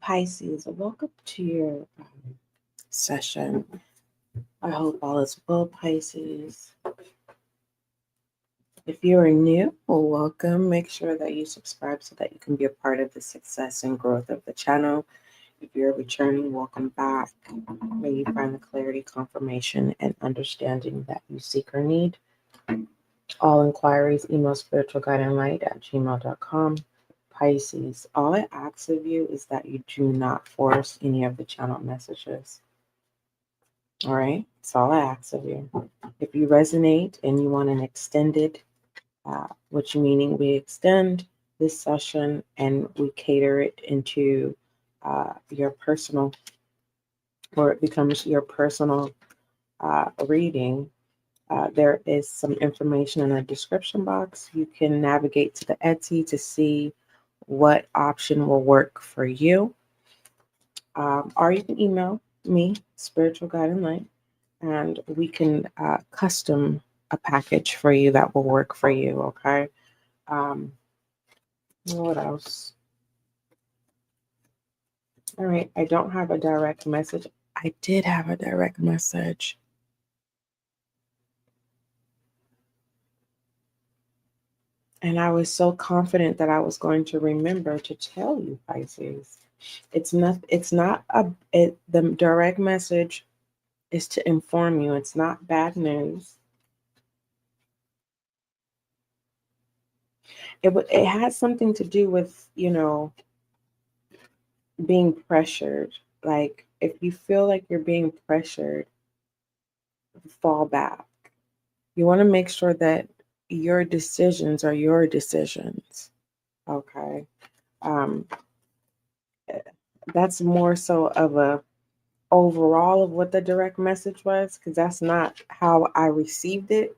Pisces, welcome to your session. I hope all is well, Pisces. If you are new, well, welcome. Make sure that you subscribe so that you can be a part of the success and growth of the channel. If you're returning, welcome back. May you find the clarity, confirmation, and understanding that you seek or need. All inquiries, email spiritualguideandlight@gmail.com. Pisces, all I ask of you is that you do not force any of the channel messages. All right, that's all I ask of you. If you resonate and you want an extended, which meaning we extend this session and we cater it into your personal, or it becomes your personal reading. There is some information in the description box. You can navigate to the Etsy to see what option will work for you. Or you can email me, Spiritual Guide and Light, and we can custom a package for you that will work for you, okay? What else? All right, I don't have a direct message. I did have a direct message. And I was so confident that I was going to remember to tell you, Pisces. The direct message is to inform you. It's not bad news. It has something to do with, being pressured. Like, if you feel like you're being pressured, fall back. You want to make sure that your decisions are your decisions. Okay. That's more so of a overall of what the direct message was, because that's not how I received it.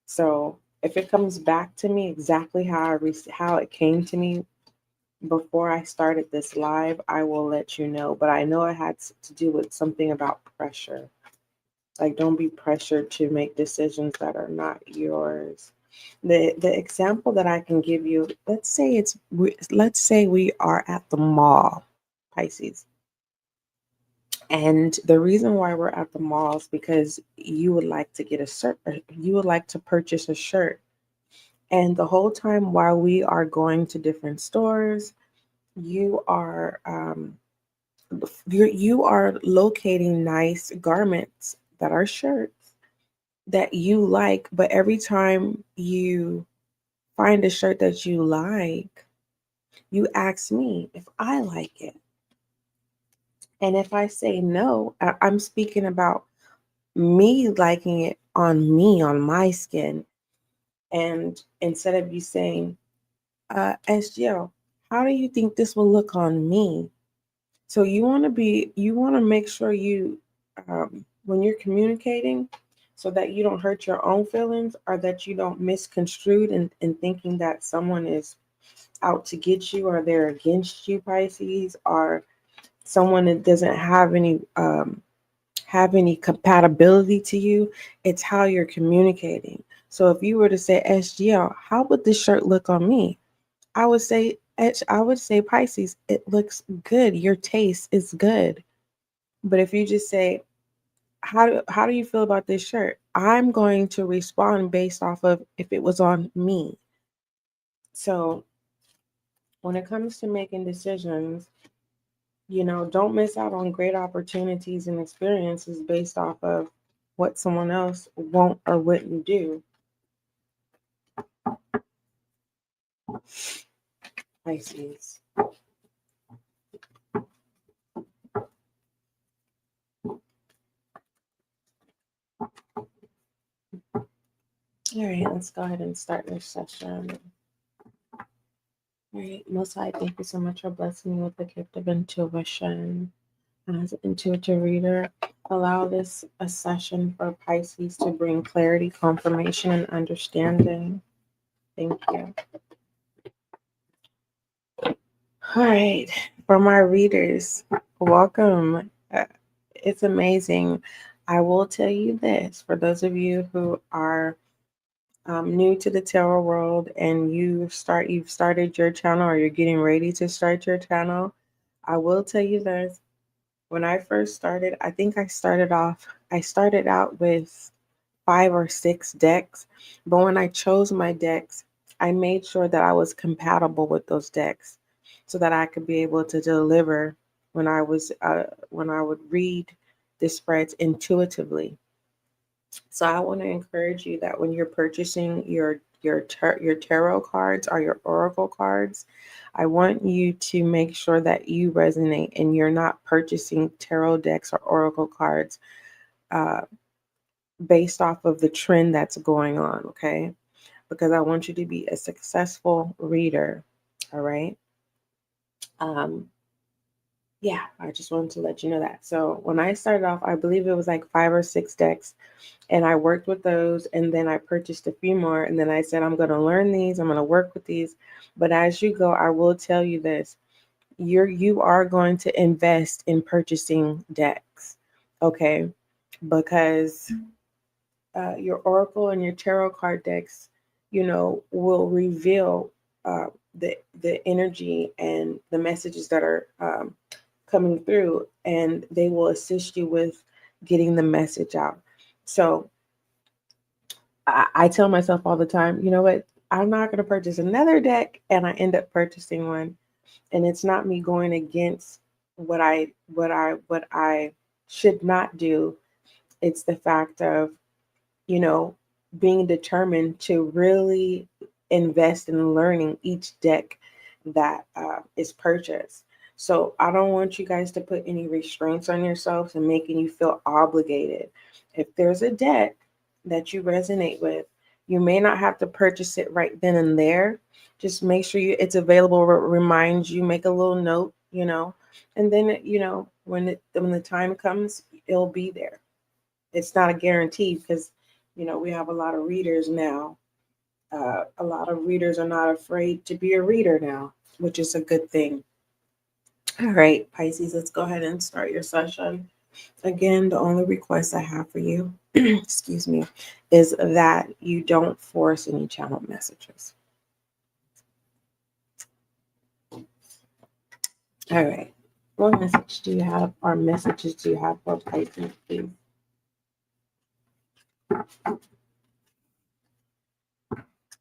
So if it comes back to me exactly how it came to me before I started this live, I will let you know. But I know it had to do with something about pressure. Like, don't be pressured to make decisions that are not yours. The example that I can give you, let's say we are at the mall, Pisces. And the reason why we're at the mall is because you would like to get a shirt, or you would like to purchase a shirt. And the whole time while we are going to different stores, you are locating nice garments that are shirts that you like. But every time you find a shirt that you like, you ask me if I like it. And if I say no, I'm speaking about me liking it on my skin. And instead of you saying, SGL, how do you think this will look on me? So you want to make sure you, when you're communicating, so that you don't hurt your own feelings, or that you don't misconstrue in thinking that someone is out to get you, or they're against you, Pisces, or someone that doesn't have any compatibility to you. It's how you're communicating. So if you were to say, SGL, how would this shirt look on me? I would say, Pisces, it looks good. Your taste is good. But if you just say, how do you feel about this shirt? I'm going to respond based off of if it was on me. So when it comes to making decisions, don't miss out on great opportunities and experiences based off of what someone else won't or wouldn't do. Pisces. All right, let's go ahead and start this session. All right, Most High, thank you so much for blessing me with the gift of intuition. As an intuitive reader, allow this a session for Pisces to bring clarity, confirmation, and understanding. Thank you. All right, for my readers, welcome. It's amazing. I will tell you this, for those of you who are new to the tarot world and you've started your channel or you're getting ready to start your channel, I will tell you this. When I first started, I think I started out with 5 or 6 decks, but when I chose my decks, I made sure that I was compatible with those decks so that I could be able to deliver when I would read the spreads intuitively. So I want to encourage you that when you're purchasing your tarot cards or your oracle cards, I want you to make sure that you resonate and you're not purchasing tarot decks or oracle cards uh, based off of the trend that's going on, okay? Because I want you to be a successful reader, all right? Um, yeah, I just wanted to let you know that. So when I started off, I believe it was like 5 or 6 decks, and I worked with those, and then I purchased a few more, and then I said, I'm going to learn these, I'm going to work with these. But as you go, I will tell you this. You are going to invest in purchasing decks, okay? Because your oracle and your tarot card decks, will reveal the energy and the messages that are coming through, and they will assist you with getting the message out. So I tell myself all the time, you know what? I'm not going to purchase another deck, and I end up purchasing one, and it's not me going against what I should not do. It's the fact of you know, being determined to really invest in learning each deck that is purchased. So I don't want you guys to put any restraints on yourselves and making you feel obligated. If there's a deck that you resonate with, you may not have to purchase it right then and there. Just make sure it's available. Remind you, make a little note, and then when the time comes, it'll be there. It's not a guarantee because we have a lot of readers now. A lot of readers are not afraid to be a reader now, which is a good thing. All right, Pisces, let's go ahead and start your session. Again, the only request I have for you, excuse me, is that you don't force any channel messages. All right. What message do you have, or messages do you have for Pisces, please?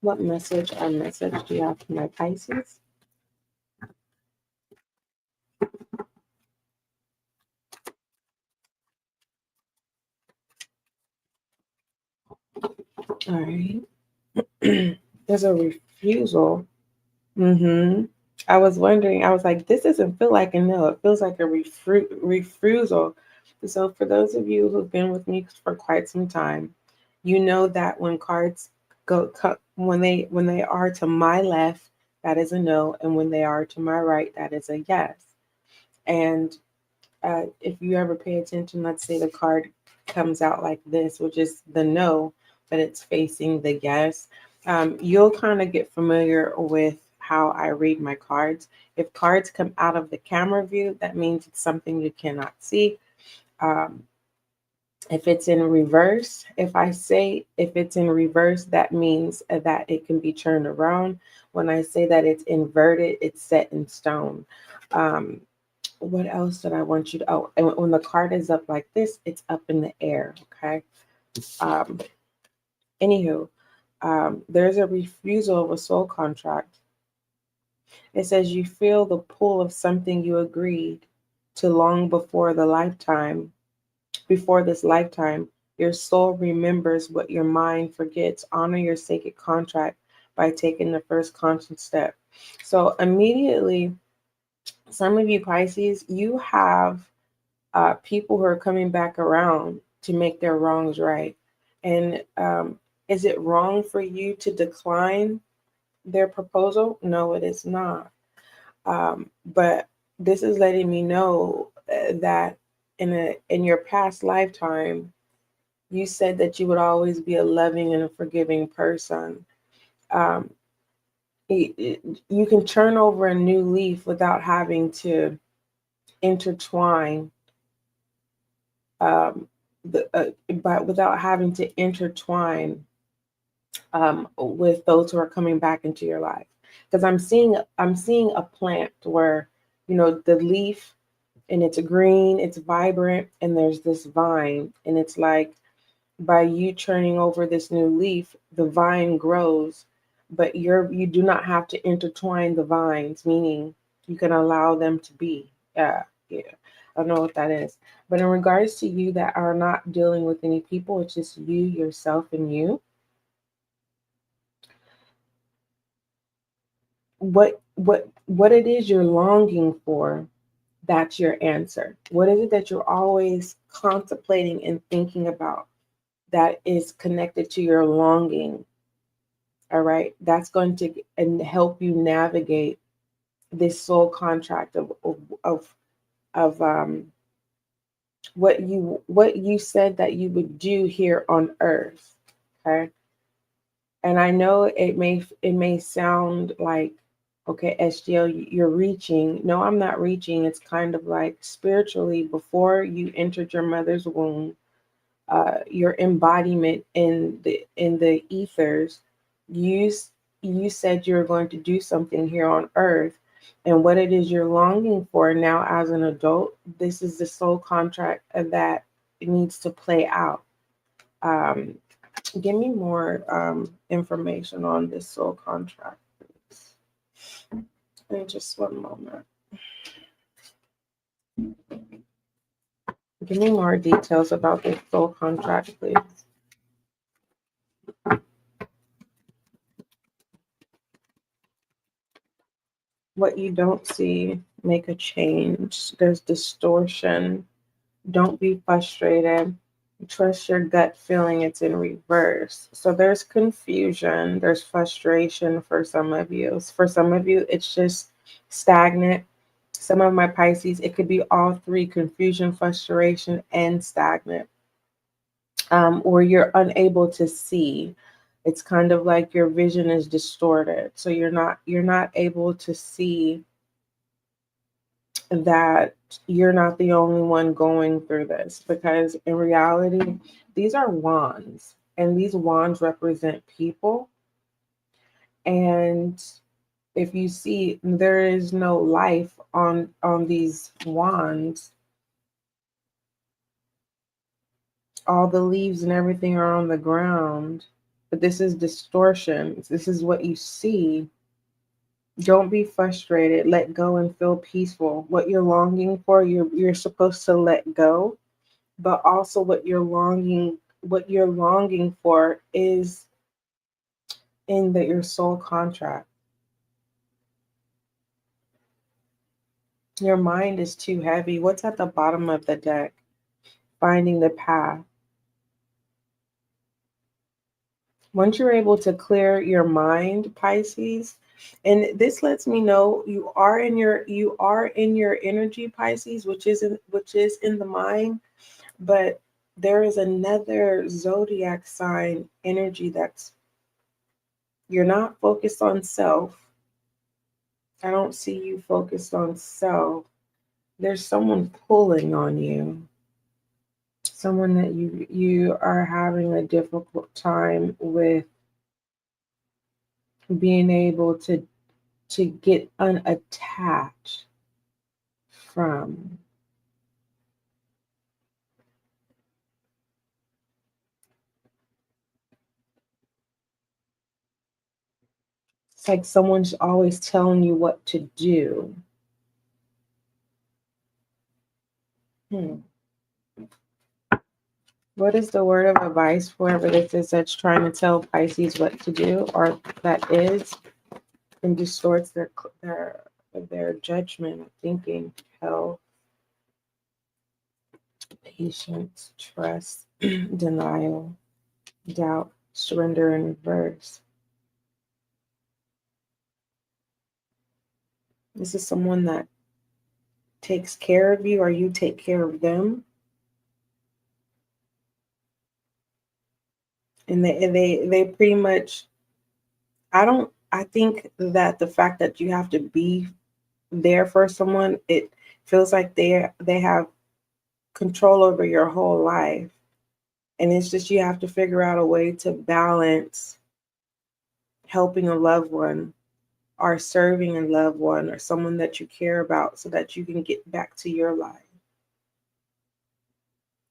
What message do you have for my Pisces? All right. There's a refusal. I was wondering, I was like, this doesn't feel like a no. It feels like a refusal. So for those of you who've been with me for quite some time, you know that when cards when they are to my left, that is a no, and when they are to my right, that is a yes. And if you ever pay attention, let's say the card comes out like this, which is the no, but it's facing the yes, you'll kind of get familiar with how I read my cards. If cards come out of the camera view, that means it's something you cannot see. Um, if it's in reverse, if it's in reverse, that means that it can be turned around. When I say that it's inverted, it's set in stone. Um, what else did I want you to? Oh, and when the card is up like this, it's up in the air. Okay. Um, Anywho, there's a refusal of a soul contract. It says you feel the pull of something you agreed to long before this lifetime. Your soul remembers what your mind forgets. Honor your sacred contract by taking the first conscious step. So immediately, some of you Pisces, you have people who are coming back around to make their wrongs right. And is it wrong for you to decline their proposal? No, it is not. But this is letting me know that in your past lifetime, you said that you would always be a loving and a forgiving person. Um, you can turn over a new leaf without having to intertwine but without having to intertwine with those who are coming back into your life. Because I'm seeing a plant where, the leaf, and it's green, it's vibrant, and there's this vine, and it's like, by you turning over this new leaf, the vine grows, but you do not have to intertwine the vines, meaning you can allow them to be. Yeah. I don't know what that is. But in regards to you that are not dealing with any people, it's just you, yourself, and you. What it is you're longing for, that's your answer. What is it that you're always contemplating and thinking about that is connected to your longing? All right, that's going to and help you navigate this soul contract of what you said that you would do here on earth. Okay. And I know it may sound like, okay, SGL, you're reaching. No, I'm not reaching. It's kind of like spiritually, before you entered your mother's womb, your embodiment in the ethers, you you said you're going to do something here on earth, and what it is you're longing for now as an adult. This is the soul contract that needs to play out. Um, Give me more information on this soul contract, please. In just one moment. Give me more details about this soul contract, please. What you don't see, make a change. There's distortion. Don't be frustrated. Trust your gut feeling, it's in reverse. So there's confusion, there's frustration for some of you. For some of you, it's just stagnant. Some of my Pisces, it could be all three: confusion, frustration, and stagnant. Or you're unable to see. It's kind of like your vision is distorted. So you're not able to see that you're not the only one going through this, because in reality, these are wands, and these wands represent people. And if you see, there is no life on these wands. All the leaves and everything are on the ground, but this is distortion. This is what you see. Don't be frustrated. Let go and feel peaceful. What you're longing for, you're supposed to let go. But also what you're longing for is in your soul contract. Your mind is too heavy. What's at the bottom of the deck? Finding the path. Once you're able to clear your mind, Pisces, and this lets me know you are in your energy, Pisces, which is in the mind. But there is another zodiac sign energy that's, you're not focused on self. I don't see you focused on self. There's someone pulling on you. Someone that you are having a difficult time with being able to get unattached from. It's like someone's always telling you what to do. Hmm. What is the word of advice for whoever this is that's trying to tell Pisces what to do, or that is, and distorts their judgment, thinking, health, patience, trust, denial, doubt, surrender, and reverse? This is someone that takes care of you, or you take care of them. And they pretty much, I think that the fact that you have to be there for someone, it feels like they have control over your whole life. And it's just, you have to figure out a way to balance helping a loved one or serving a loved one or someone that you care about so that you can get back to your life.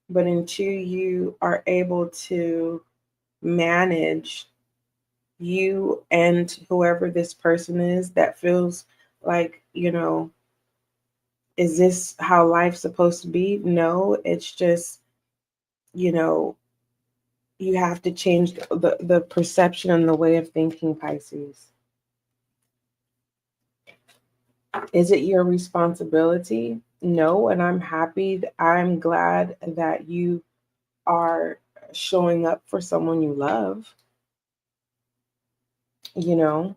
But until you are able to manage you and whoever this person is that feels like, is this how life's supposed to be? No, it's just, you know, you have to change the perception and the way of thinking, Pisces. Is it your responsibility? No, and I'm glad that you are showing up for someone you love, you know,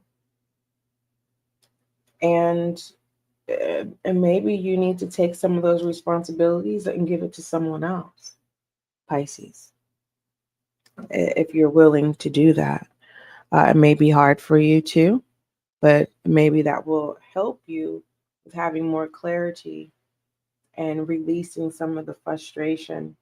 and and maybe you need to take some of those responsibilities and give it to someone else, Pisces, if you're willing to do that. It may be hard for you too, but maybe that will help you with having more clarity and releasing some of the frustration.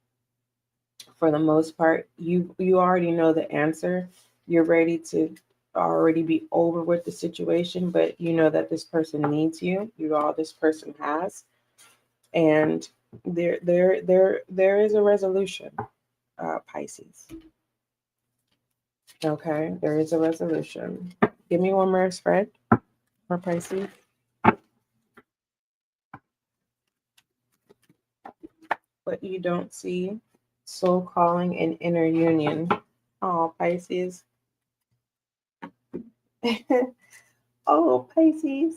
For the most part, you already know the answer. You're ready to already be over with the situation, but you know that this person needs you. You know all this person has, and there is a resolution, Pisces. Okay, there is a resolution. Give me one more spread for Pisces. What you don't see, soul calling and inner union. Oh, Pisces. Oh, Pisces.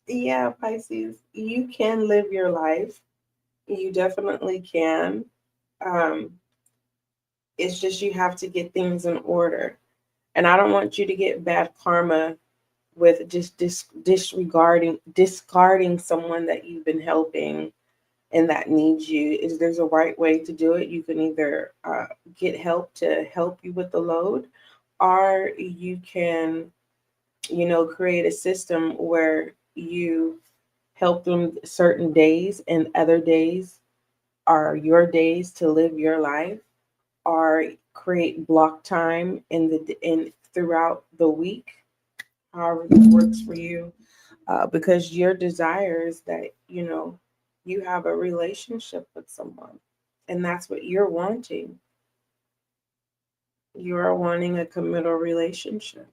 Yeah, Pisces. You can live your life. You definitely can. Um, it's just you have to get things in order. And I don't want you to get bad karma with just discarding someone that you've been helping and that needs you. Is there's a right way to do it? You can either get help to help you with the load, or you can, create a system where you help them certain days and other days are your days to live your life, or create block time in throughout the week, however it works for you, because your desire is that you have a relationship with someone, and that's what you're wanting. You are wanting a committal relationship,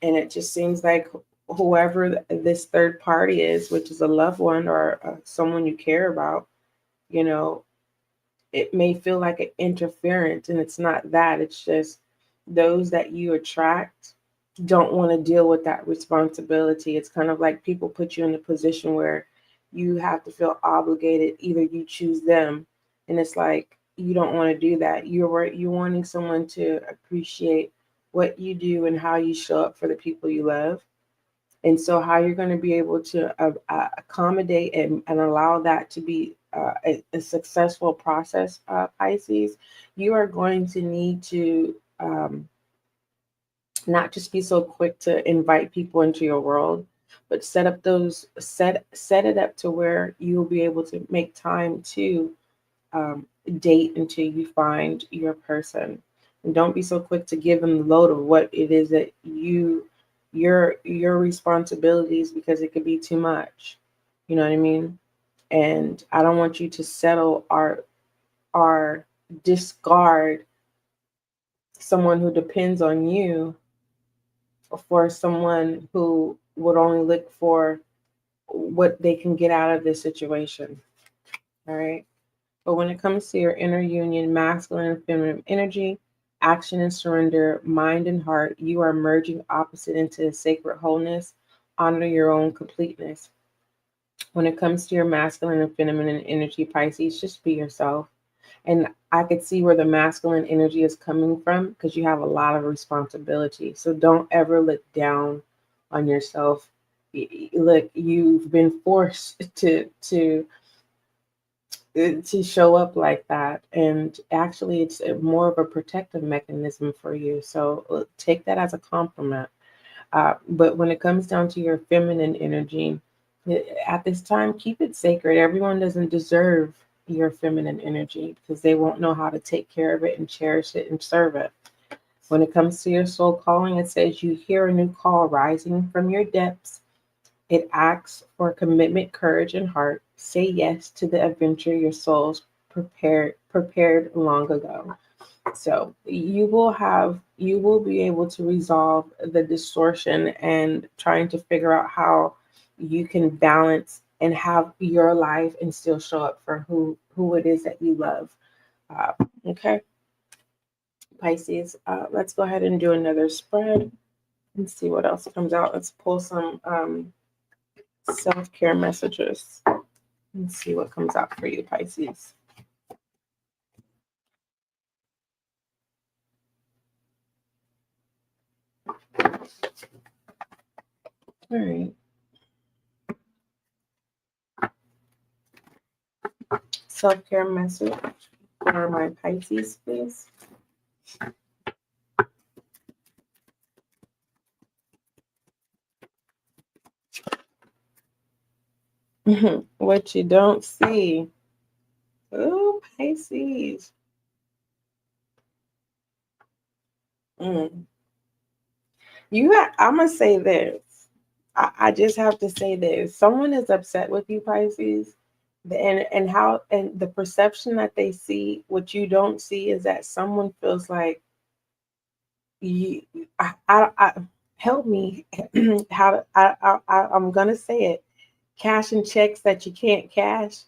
and it just seems like whoever this third party is, which is a loved one or someone you care about, you know, it may feel like an interference, and it's not that. It's just those that you attract don't want to deal with that responsibility. It's kind of like people put you in a position where you have to feel obligated. Either you choose them, and it's like you don't want to do that. You're wanting someone to appreciate what you do and how you show up for the people you love. And so, how you're going to be able to accommodate and allow that to be a successful process, Pisces, you are going to need to not just be so quick to invite people into your world, but set it up to where you will be able to make time to date until you find your person. And don't be so quick to give them the load of what it is that your responsibilities, because it could be too much. You know what I mean? And I don't want you to settle or discard someone who depends on you for someone who would only look for what they can get out of this situation. All right. But when it comes to your inner union, masculine and feminine energy, action and surrender, mind and heart, you are merging opposite into a sacred wholeness. Honor your own completeness. When it comes to your masculine and feminine energy, Pisces, just be yourself. And I could see where the masculine energy is coming from, because you have a lot of responsibility. So don't ever look down on yourself. Look, you've been forced to show up like that, and actually it's more of a protective mechanism for you. So take that as a compliment. But when it comes down to your feminine energy, at this time, keep it sacred. Everyone doesn't deserve your feminine energy because they won't know how to take care of it and cherish it and serve it. When it comes to your soul calling, it says you hear a new call rising from your depths. It asks for commitment, courage, and heart. Say yes to the adventure your soul's prepared long ago. So you will be able to resolve the distortion and trying to figure out how you can balance and have your life and still show up for who it is that you love. Uh, okay, Pisces. Let's go ahead and do another spread and see what else comes out. Let's pull some self-care messages and see what comes out for you, Pisces. All right. Self-care message for my Pisces, please. What you don't see. Oh, Pisces. Mm. I'm gonna say this. I just have to say this. Someone is upset with you, Pisces, and the perception that they see, what you don't see is that someone feels like you. I help me. How to, I'm gonna say it. Cashing checks that you can't cash.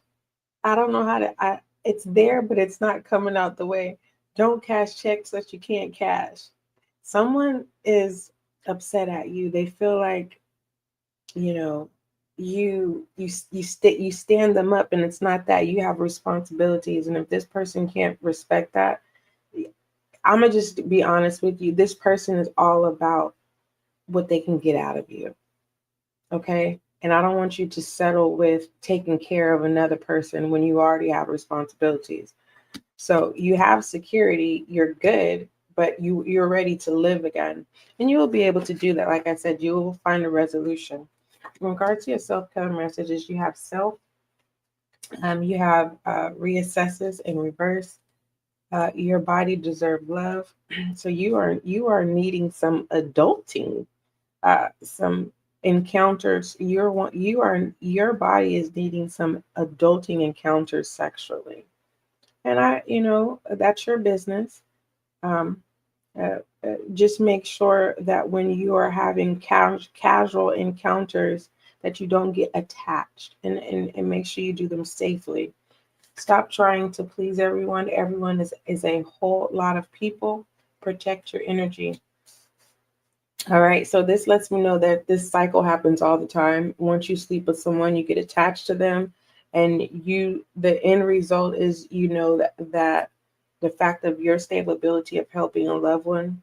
I don't know how to. It's there, but it's not coming out the way. Don't cash checks that you can't cash. Someone is upset at you. They feel like, you know, you stand them up, and it's not that you have responsibilities. And if this person can't respect that, I'm gonna just be honest with you. This person is all about what they can get out of you. Okay. And I don't want you to settle with taking care of another person when you already have responsibilities. So you have security, you're good, but you're ready to live again. And you will be able to do that. Like I said, you will find a resolution. In regards to your self-care messages, you have self, you have reassesses in reverse. Your body deserves love. So you are needing some adulting, some encounters. Your body is needing some adulting encounters sexually, and that's your business. Um, just make sure that when you are having casual encounters, that you don't get attached, and make sure you do them safely. Stop trying to please everyone. Everyone is a whole lot of people. Protect your energy. All right, so this lets me know that this cycle happens all the time. Once you sleep with someone, you get attached to them, and the end result is, that the fact of your stability of helping a loved one,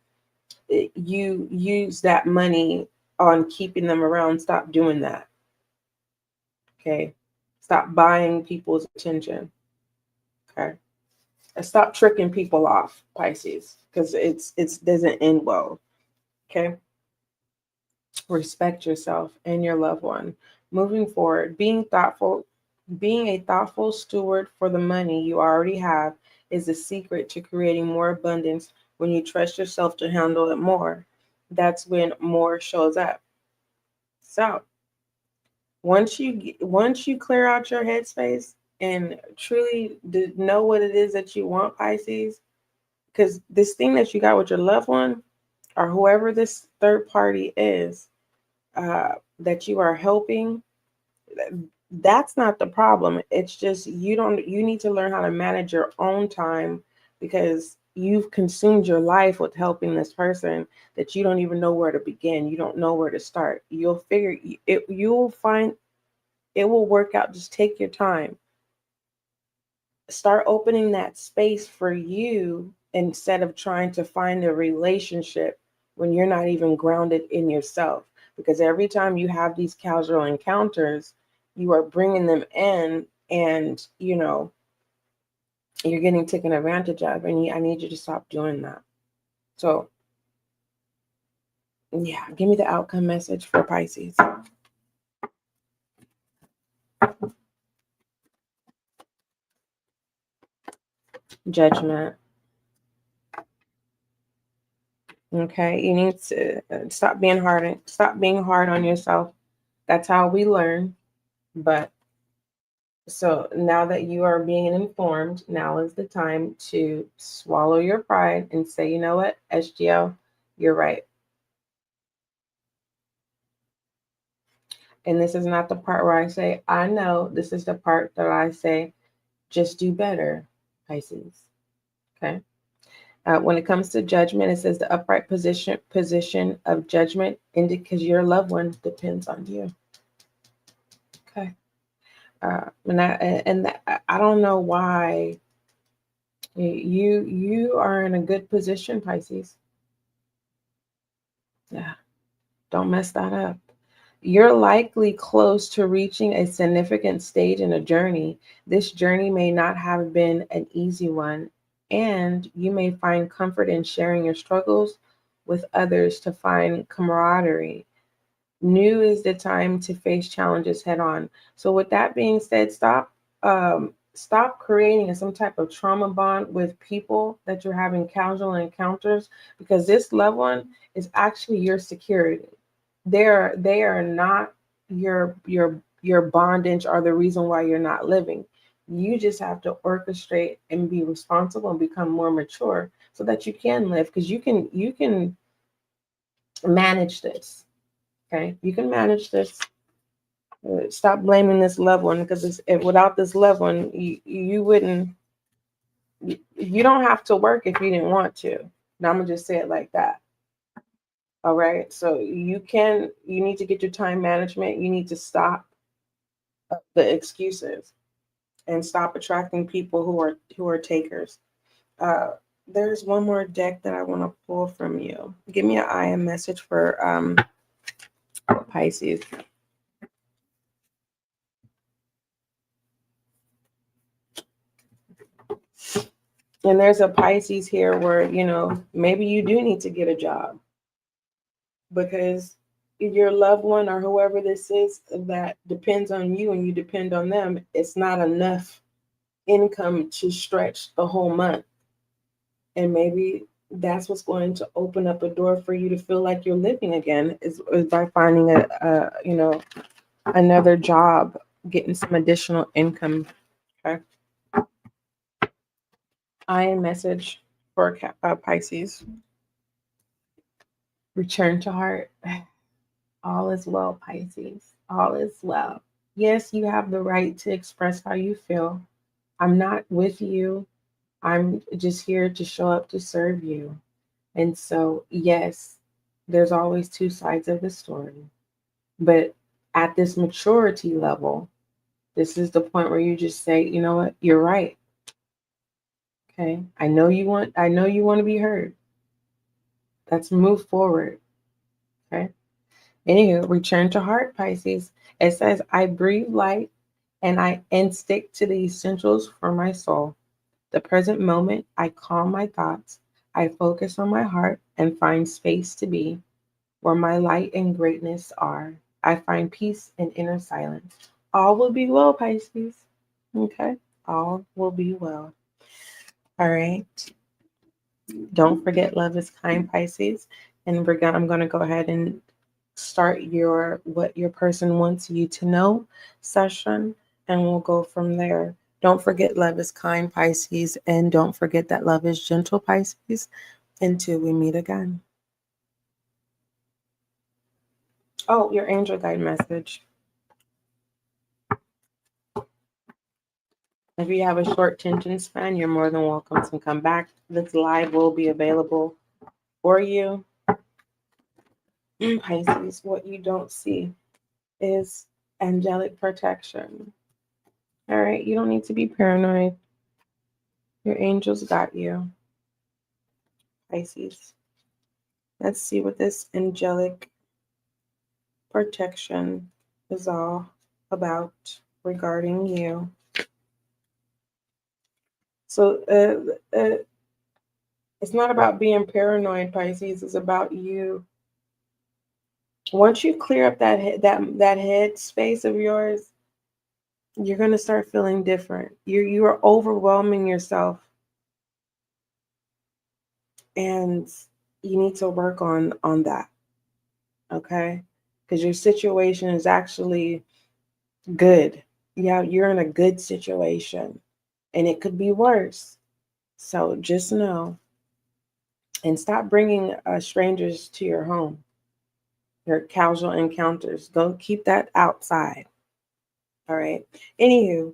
you use that money on keeping them around. Stop doing that. Okay, stop buying people's attention. Okay, and stop tricking people off, Pisces, because it doesn't end well. Okay. Respect yourself and your loved one. Moving forward, being a thoughtful steward for the money you already have is the secret to creating more abundance. When you trust yourself to handle it more, that's when more shows up. So once you clear out your headspace and truly know what it is that you want, Pisces, because this thing that you got with your loved one or whoever this third party is, that you are helping, that's not the problem. It's just you need to learn how to manage your own time, because you've consumed your life with helping this person that you don't even know where to begin. You don't know where to start. You'll find it will work out. Just take your time. Start opening that space for you instead of trying to find a relationship when you're not even grounded in yourself. Because every time you have these casual encounters, you are bringing them in, and you're getting taken advantage of, and I need you to stop doing that. So yeah, give me the outcome message for Pisces. Judgment. Okay, you need to stop being hard on yourself. That's how we learn. But so now that you are being informed, now is the time to swallow your pride and say, you know what, SGL, you're right. And this is not the part where I say, I know. This is the part that I say, just do better, Pisces. Okay. When it comes to judgment, it says the upright position of judgment indicates your loved one depends on you. Okay. I don't know why you are in a good position, Pisces. Yeah. Don't mess that up. You're likely close to reaching a significant stage in a journey. This journey may not have been an easy one, and you may find comfort in sharing your struggles with others to find camaraderie. New is the time to face challenges head on. So, with that being said, stop creating some type of trauma bond with people that you're having casual encounters, because this loved one is actually your security. They are not your bondage or the reason why you're not living. You just have to orchestrate and be responsible and become more mature so that you can live, because you can manage this. Okay, you can manage this. Stop blaming this loved one, because without this loved one, you wouldn't. You don't have to work if you didn't want to. Now I'm gonna just say it like that. All right. So you need to get your time management. You need to stop the excuses and stop attracting people who are takers. Uh, there's one more deck that I want to pull from you. Give me an IM message for Pisces. And there's a Pisces here where, maybe you do need to get a job, because your loved one or whoever this is that depends on you and you depend on them, it's not enough income to stretch the whole month. And maybe that's what's going to open up a door for you to feel like you're living again, is by finding another job, getting some additional income. Okay. I am message for Pisces. Return to heart. All is well, Pisces. All is well. Yes, you have the right to express how you feel. I'm not with you. I'm just here to show up to serve you. And so, yes, there's always two sides of the story. But at this maturity level, this is the point where you just say, you know what, you're right. Okay. I know you want to be heard. Let's move forward. Okay. Anywho, return to heart, Pisces. It says, I breathe light and stick to the essentials for my soul. The present moment, I calm my thoughts. I focus on my heart and find space to be where my light and greatness are. I find peace and inner silence. All will be well, Pisces. Okay? All will be well. All right. Don't forget, love is kind, Pisces. And I'm going to go ahead and start your what your person wants you to know session, and we'll go from there. Don't forget, love is kind, Pisces, and don't forget that love is gentle, Pisces, until we meet again. Oh, your angel guide message. If you have a short attention span, you're more than welcome to come back. This live will be available for you. Pisces, what you don't see is angelic protection. All right, you don't need to be paranoid. Your angels got you, Pisces. Let's see what this angelic protection is all about regarding you. So it's not about being paranoid, Pisces. It's about you. Once you clear up that head space of yours, you're gonna start feeling different. You are overwhelming yourself And you need to work on that, okay? Because your situation is actually good. Yeah, you're in a good situation, and it could be worse. So just know, and stop bringing strangers to your home, your casual encounters. Go keep that outside. All right. Anywho,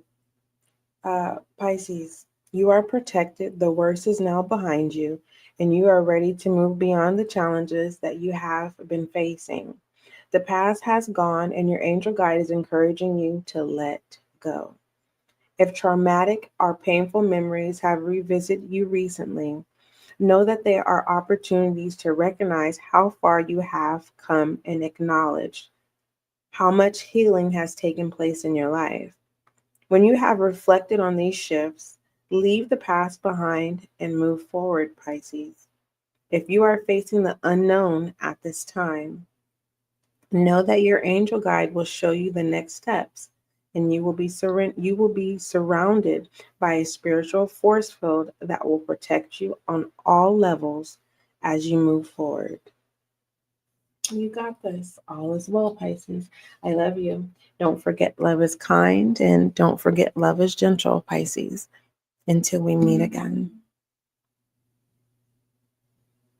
Pisces, you are protected. The worst is now behind you, and you are ready to move beyond the challenges that you have been facing. The past has gone, and your angel guide is encouraging you to let go. If traumatic or painful memories have revisited you recently, know that there are opportunities to recognize how far you have come and acknowledge how much healing has taken place in your life. When you have reflected on these shifts, leave the past behind and move forward, Pisces. If you are facing the unknown at this time, know that your angel guide will show you the next steps, and you will be surrounded by a spiritual force field that will protect you on all levels as you move forward. You got this. All is well, Pisces. I love you. Don't forget love is kind, and don't forget love is gentle, Pisces. Until we meet again.